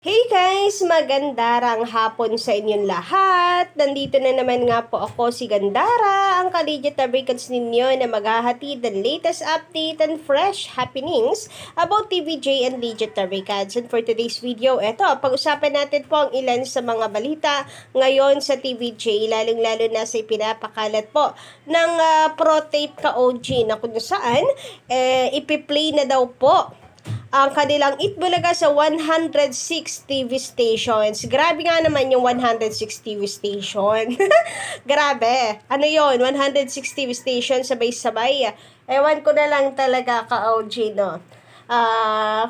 Hey guys! Magandang hapon sa inyong lahat. Nandito na naman nga po ako si Gandara, ang ka-digital breakouts ninyo na maghahatid ng latest update and fresh happenings about TVJ and digital breakouts. And for today's video, eto, pag-usapan natin po ang ilan sa mga balita ngayon sa TVJ, lalong-lalo na sa ipinapakalat po ng ProTape ka-OG na kung saan ipi-play na daw po ang kanilang Itbulaga sa 106 TV stations. Grabe nga naman yung 106 TV station. Grabe. Ano yon 106 TV stations sabay-sabay. Ewan ko na lang talaga ka-OG, no?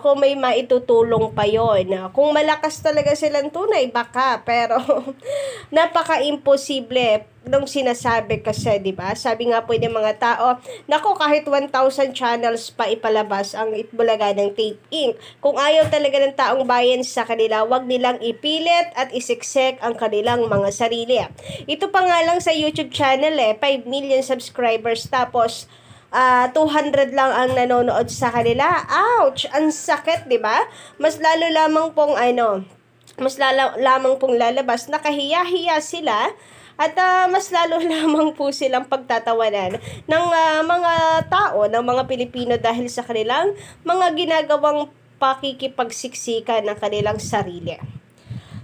Kung may maitutulong pa yon. Kung malakas talaga silang tunay, baka. Pero, napaka-imposible nung sinasabi kasi, di ba? Sabi nga po ng mga tao, nako, kahit 1,000 channels pa ipalabas ang Itbulaga ng Tape Inc. Kung ayaw talaga ng taong bayan sa kanila, wag nilang ipilit at isiksek ang kanilang mga sarili. Ito pa nga lang sa YouTube channel 5 million subscribers, tapos 200 lang ang nanonood sa kanila. Ouch! Ang sakit, 'di ba? Mas lalo lamang pong lamang pong lalabas, nakahiya-hiya sila at mas lalo lamang po silang pagtatawanan ng mga tao, ng mga Pilipino dahil sa kanilang mga ginagawang pakikipagsiksikan ng kanilang sarili.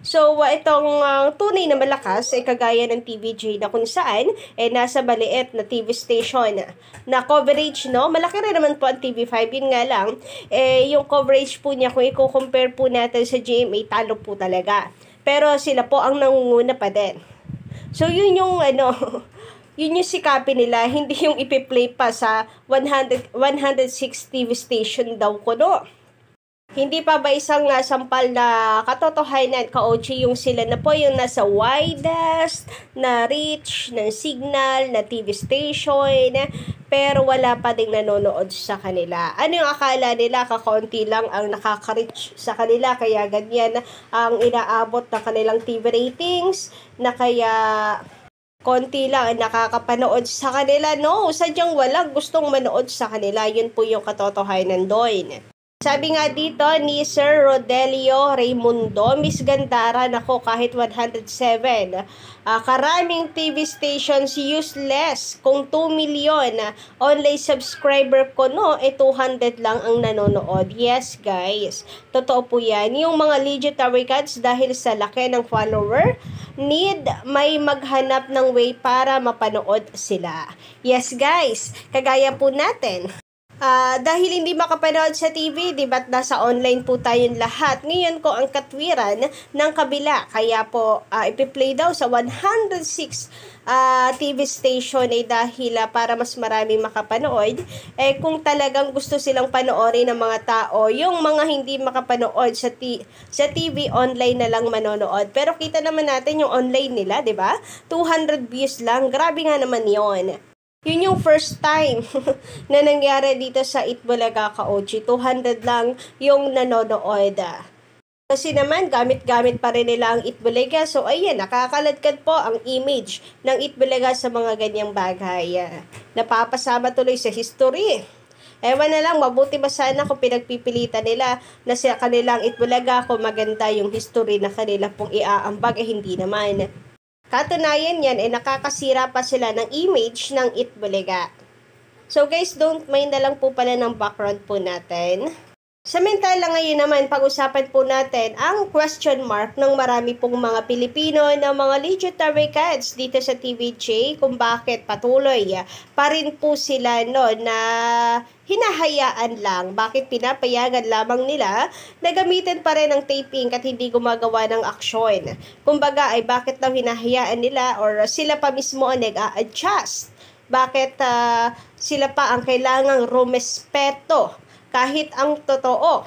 So, itong tunay na malakas ay kagaya ng TVJ na kung saan nasa maliit na TV station na coverage, no? Malaki rin naman po ang TV5, yun nga lang, yung coverage po niya, kung i-compare po natin sa GMA, talo po talaga. Pero sila po ang nangunguna pa din. So, yun yung yun yung sikapin nila, hindi yung ipi-play pa sa 106 TV station daw ko, no? Hindi pa ba isang sampal na katotohanan, ka-OG, yung sila na po yung nasa widest na reach ng signal na TV station, pero wala pa ding nanonood sa kanila. Ano yung akala nila? Kakaunti lang ang nakaka-reach sa kanila, kaya ganyan ang inaabot ng kanilang TV ratings, na kaya konti lang ang nakakapanood sa kanila. No, sadyang walang gustong manood sa kanila. Yun po yung katotohanan doon. Sabi nga dito ni Sir Rodelio Raimundo, Miss Gandara, nako, kahit 107, karaming TV stations useless. Kung 2 million online subscriber ko, no, 200 lang ang nanonood. Yes, guys. Totoo po yan. Yung mga legit records, dahil sa laki ng follower, may maghanap ng way para mapanood sila. Yes, guys. Kagaya po natin. Dahil hindi makapanood sa TV, di ba't nasa online po tayong lahat. Ngayon ko ang katwiran ng kabila. Kaya po, ipi-play daw sa 106 TV station dahil para mas maraming makapanood. Kung talagang gusto silang panoorin ng mga tao, yung mga hindi makapanood sa TV, online na lang manonood. Pero kita naman natin yung online nila, di ba? 200 views lang. Grabe nga naman yon. Yun yung first time na nangyari dito sa Itbulaga ka-OG. 200 lang yung nanonood. Kasi naman, gamit-gamit pa rin nila ang Itbulaga. So, ayan, nakakaladkad po ang image ng Itbulaga sa mga ganyang bagay. Napapasama tuloy sa history. Ewan na lang, mabuti ba sana kung pinagpipilitan nila na sa kanilang Itbulaga kung maganda yung history na kanila pong iaambag, hindi naman. Katunayan yan, nakakasira pa sila ng image ng Itbulaga. So guys, don't mind na lang po pala ng background po natin. Samantala ngayon naman, pag-usapan po natin ang question mark ng marami pong mga Pilipino na mga legit records dito sa TVJ, kung bakit patuloy pa rin po sila na hinahayaan lang. Bakit pinapayagan lamang nila na gamitin pa rin ang taping at hindi gumagawa ng aksyon? Kumbaga ay bakit daw hinahayaan nila or sila pa mismo ang nag-a-adjust? Bakit sila pa ang kailangang rumespeto? Kahit ang totoo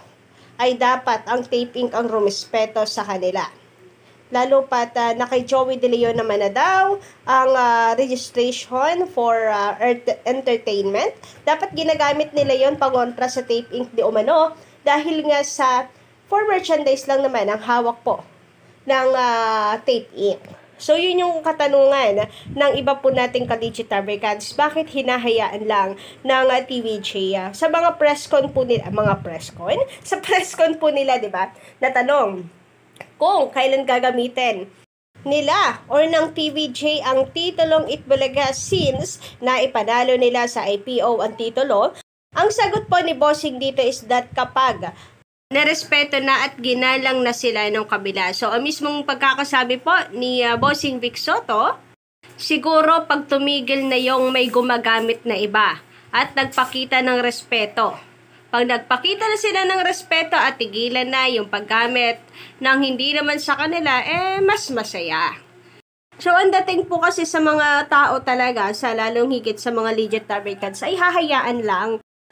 ay dapat ang taping ang rumespeto sa kanila. Lalo pat na kay Joey De Leon naman na daw ang registration for entertainment. Dapat ginagamit nila yon pangontra sa Tape Inc. di umano, dahil nga for merchandise lang naman ang hawak po ng Tape Inc. So, yun yung katanungan ng iba po nating ka-digital records. Bakit hinahayaan lang ng TVJ? Sa mga press con po nila, sa press con po nila, di ba? Natanong, kung kailan gagamitin nila or ng TVJ ang titulong Itbulaga since na ipanalo nila sa IPO ang titulo. Ang sagot po ni Bossing dito is that kapag narespeto na at ginalang na sila ng kabila. So, ang mismong pagkakasabi po ni Bossing Vic Soto, siguro pag tumigil na yung may gumagamit na iba at nagpakita ng respeto. Pag nagpakita na sila ng respeto at tigilan na yung paggamit ng hindi naman sa kanila, mas masaya. So, ang dating po kasi sa mga tao talaga, sa lalong higit sa mga legit fabricants, ay hahayaan lang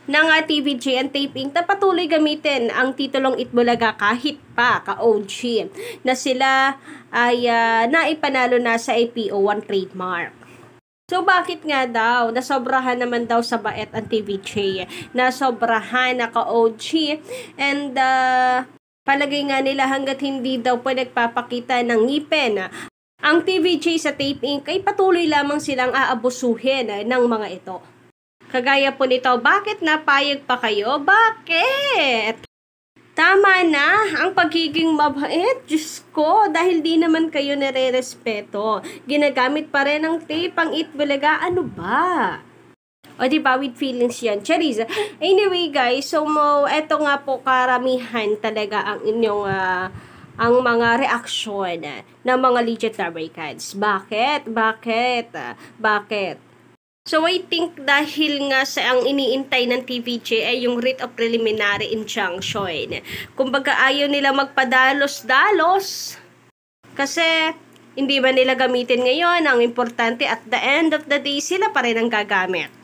ng TVJ and taping na patuloy gamitin ang titulong Itbulaga kahit pa ka-OG na sila ay naipanalo na sa IPO1 trademark. So, bakit nga daw? Nasobrahan naman daw sa bait ang TVJ. Nasobrahan na ka-OG. And, palagay nga nila hanggat hindi daw po nagpapakita ng ngipin ang TVJ sa Tape Inc. ay patuloy lamang silang aabusuhin ng mga ito. Kagaya po nito, bakit napayag pa kayo? Bakit? Tama na ang pagiging mabait. Diyos ko, dahil di naman kayo nare-respeto. Ginagamit pa rin ang tape, ang Itbulaga. Ano ba? O diba, with feelings yan. Charis. Anyway guys, so eto nga po karamihan talaga ang inyong ang mga reaksyon ng mga legit fabricants. Bakit? Bakit? Bakit? So, I think dahil nga sa ang iniintay ng TVJ ay yung writ of preliminary injunction. Kumbaga ayaw nila magpadalos-dalos. Kasi, hindi ba nila gamitin ngayon? Ang importante, at the end of the day, sila pa rin ang gagamit.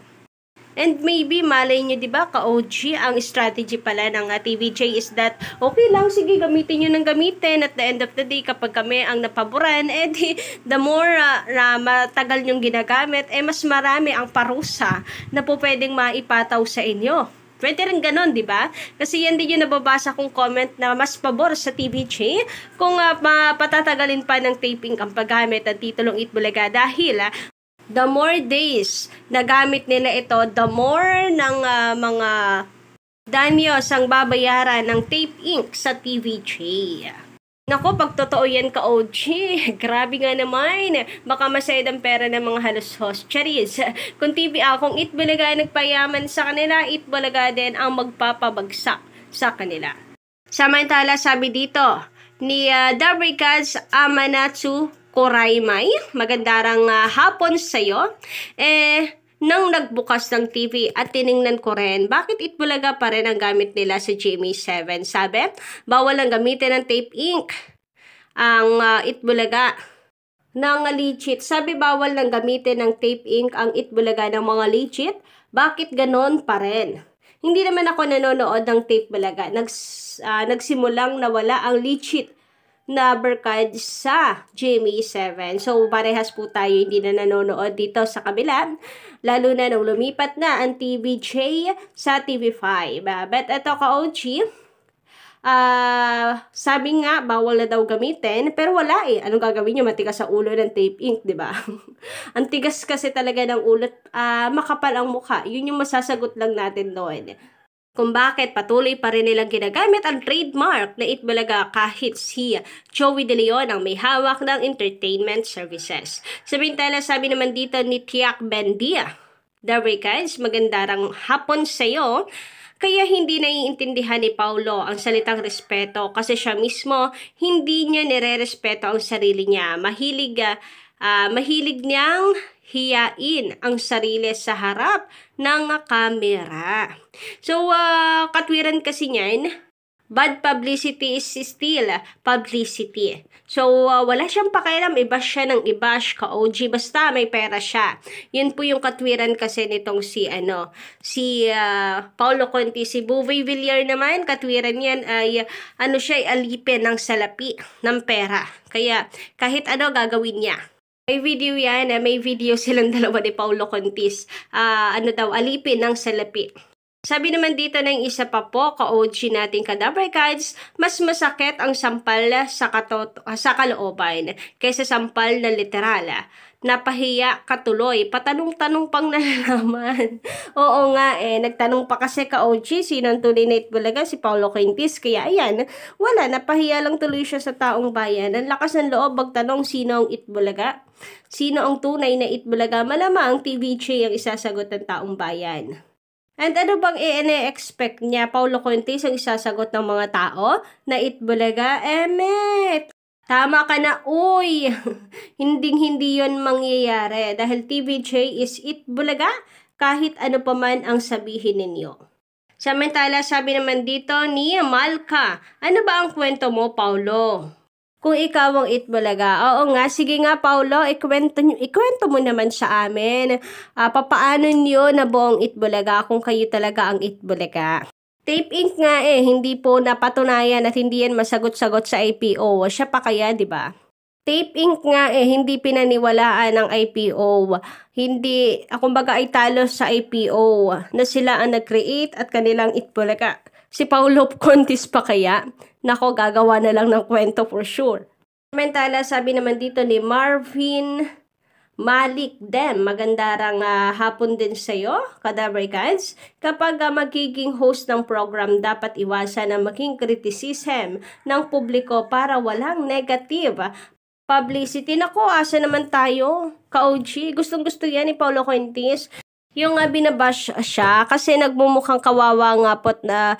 And maybe, malay nyo, diba, ka-OG, ang strategy pala ng TVJ is that, okay lang, sige, gamitin nyo ng gamitin. At the end of the day, kapag kami ang napaboran, the more matagal nyong ginagamit, mas marami ang parusa na po pwedeng maipataw sa inyo. Pwede rin ganon, diba? Kasi yan din yung nababasa kong comment na mas pabor sa TVJ kung patatagalin pa ng taping ang paggamit ng titulong Itbulaga dahil the more days na gamit nila ito, the more ng mga danyos ang babayaran ng Tape Inc. sa TVJ. Naku, pag totoo yan ka-OG, grabe nga naman. Baka masayad ang pera ng mga halos host. Charis, kung kung Itbulaga nagpayaman sa kanila, Itbulaga din ang magpapabagsak sa kanila. Samantala, sabi dito ni Dabrikaz Amanatsu Koraimay, magandarang hapon sa'yo. Nang nagbukas ng TV at tiningnan ko rin, bakit Itbulaga pa rin ang gamit nila sa GMA7? Sabi, bawal ang gamitin ng Tape Inc. Ang Itbulaga ng legit. Sabi, bawal lang gamitin ng Tape Inc. ang Itbulaga ng mga legit. Bakit ganon pa rin? Hindi naman ako nanonood ng Tape Bulaga. Nagsimulang nawala ang legit na barkad sa GMA7. So, parehas po tayo hindi na nanonood dito sa kabila. Lalo na nung lumipat na ang TVJ sa TV5. But ito ka-OG, sabi nga, bawal na daw gamitin, pero wala eh. Anong gagawin nyo? Matigas sa ulo ng Tape Inc., di ba? Ang tigas kasi talaga ng ulo, makapal ang mukha. Yun yung masasagot lang natin doon. Kung bakit patuloy pa rin nilang ginagamit ang trademark na Itbulaga kahit si Joey De Leon ang may hawak ng entertainment services. Samantala, sabi naman dito ni Tiak Bendia, Dabrikaz, magandarang hapon sa'yo. Kaya hindi naiintindihan ni Paulo ang salitang respeto kasi siya mismo hindi niya nire-respeto ang sarili niya. Mahilig niyang hiyain ang sarili sa harap ng kamera. So, katwiran kasi niyan, bad publicity is still publicity. So, wala siyang pakialam, i-bash siya ng i-bash ka-OG, basta may pera siya. Yun po yung katwiran kasi nitong si Paulo Conti. Si Buvay Villar naman, katwiran yan ay, siya ay alipin ng salapi ng pera. Kaya, kahit ano gagawin niya. May video yan, may video silang dalawa ni Paulo Contis. Alipin ng salapi. Sabi naman dito ng isa pa po, ka-OG nating Dabrikaz, mas masakit ang sampal sa kalooban kaysa sampal na literal Napahiya katuloy. Patanong-tanong pang nalalaman. Oo nga nagtanong pa kasi ka-OG, sino ang tunay na Itbulaga? Si Paulo Quintis. Kaya ayan, wala, napahiya lang tuloy siya sa taong bayan. Ang lakas ng loob magtanong sino ang Itbulaga. Sino ang tunay na Itbulaga? Malamang TVJ ang isasagot ng taong bayan. And ano bang i-expect niya? Paulo Quintis ang isasagot ng mga tao na Itbulaga? Emet! Tama ka na, uy! Hinding-hindi yon mangyayari dahil TVJ is Itbulaga kahit ano pa man ang sabihin ninyo. Samantala, sabi naman dito ni Malka, ano ba ang kwento mo, Paulo? Kung ikaw ang Itbulaga, oo nga, sige nga, Paulo, ikwento mo naman sa amin. Papaano niyo na buong Itbulaga kung kayo talaga ang Itbulaga? Tape Inc. nga hindi po napatunayan at hindi yan masagot-sagot sa IPO. Siya pa kaya, di ba? Tape Inc. nga hindi pinaniwalaan ng IPO. Hindi, kumbaga ay talo sa IPO na sila ang nag-create at kanilang Itbulaga. Si Paulo Quintis pa kaya? Nako, gagawa na lang ng kwento for sure. Samantala, sabi naman dito ni Marvin Malik Dem, magandang hapon din sa'yo, Kadabricans. Kapag magiging host ng program, dapat iwasan ang maging criticism ng publiko para walang negative publicity. Nako, asa naman tayo, ka-OG. Gustong-gusto yan ni Paulo Quintis. Yung binabash siya kasi nagmumukhang kawawa nga po't na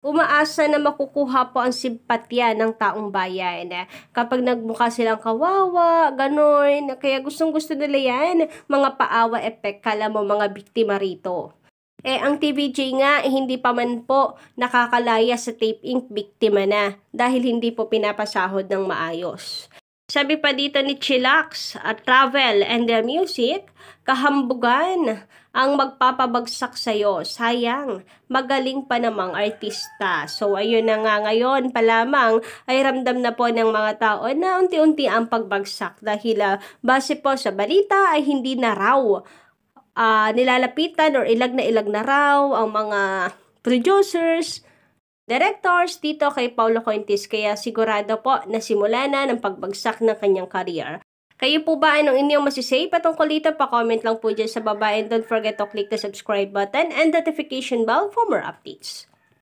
umaasa na makukuha po ang simpatya ng taong bayan. Kapag nagmukha silang kawawa, gano'n. Kaya gustong-gusto nila yan. Mga paawa effect, kala mo mga biktima rito. Ang TVJ nga, hindi pa man po nakakalaya sa Tape Inc. biktima na dahil hindi po pinapasahod ng maayos. Sabi pa dito ni Chillax, travel and the music, kahambugan ang magpapabagsak sa'yo. Sayang, magaling pa namang artista. So, ayun na nga ngayon pa lamang ay ramdam na po ng mga tao na unti-unti ang pagbagsak dahil base po sa balita ay hindi na raw nilalapitan or ilag na raw ang mga producers, directors dito kay Paulo Quintis, kaya sigurado po na simula na ng pagbagsak ng kanyang career. Kayo po ba anong inyong masisay patungkol dito? Pa-comment lang po dyan sa baba and don't forget to click the subscribe button and notification bell for more updates.